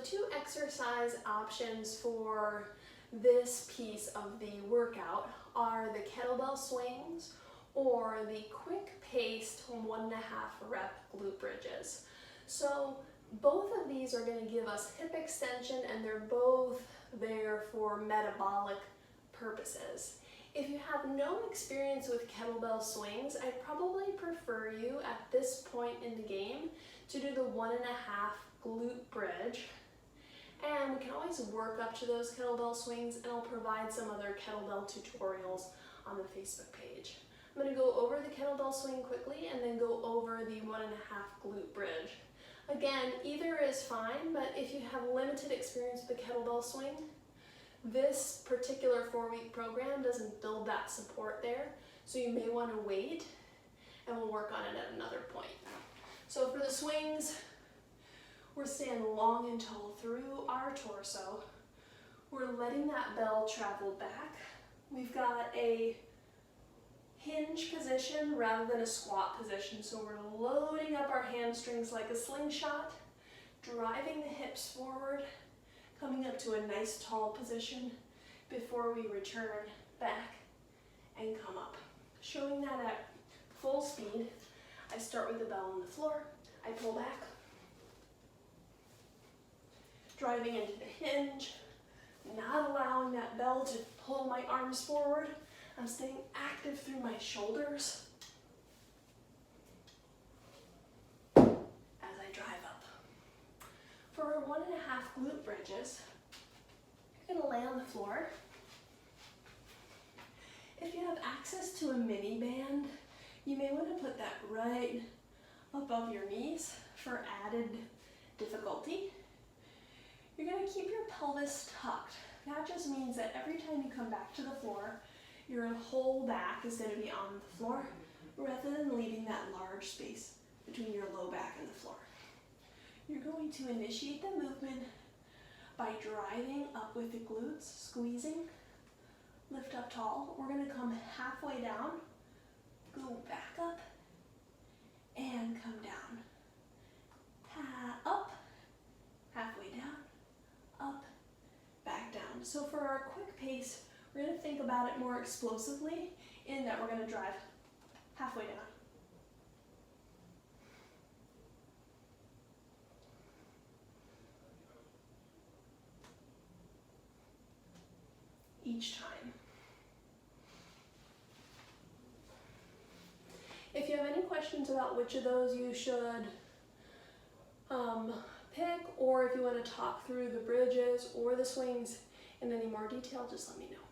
two exercise options for this piece of the workout are the kettlebell swings or the quick-paced 1.5 rep glute bridges. So both of these are going to give us hip extension, and they're both there for metabolic purposes. If you have no experience with kettlebell swings, I'd probably prefer you at this point in the game to do the 1.5 glute bridge. And we can always work up to those kettlebell swings, and I'll provide some other kettlebell tutorials on the Facebook page. I'm going to go over the kettlebell swing quickly and then go over the 1.5 glute bridge. Again, either is fine, but if you have limited experience with the kettlebell swing, this particular 4-week program doesn't build that support there, so you may want to wait and we'll work on it at another point. So for the swings, we're standing long and tall through our torso. We're letting that bell travel back. We've got a hinge position rather than a squat position, so we're loading up our hamstrings like a slingshot, driving the hips forward, coming up to a nice tall position before we return back and come up. Showing that at full speed, I start with the bell on the floor, I pull back, driving into the hinge, not allowing that bell to pull my arms forward. I'm staying active through my shoulders as I drive up. For our 1.5 glute bridges, you're going to lay on the floor. If you have access to a mini band, you may want to put that right above your knees for added difficulty. You're going to keep your pelvis tucked. That just means that every time you come back to the floor, your whole back is going to be on the floor rather than leaving that large space between your low back and the floor. You're going to initiate the movement by driving up with the glutes, squeezing, lift up tall. We're going to come halfway down, go back up, and come down. Up, halfway down, up, back down. So for our quick pace, we're going to think about it more explosively in that we're going to drive halfway down. Each time. If you have any questions about which of those you should pick, or if you want to talk through the bridges or the swings in any more detail, just let me know.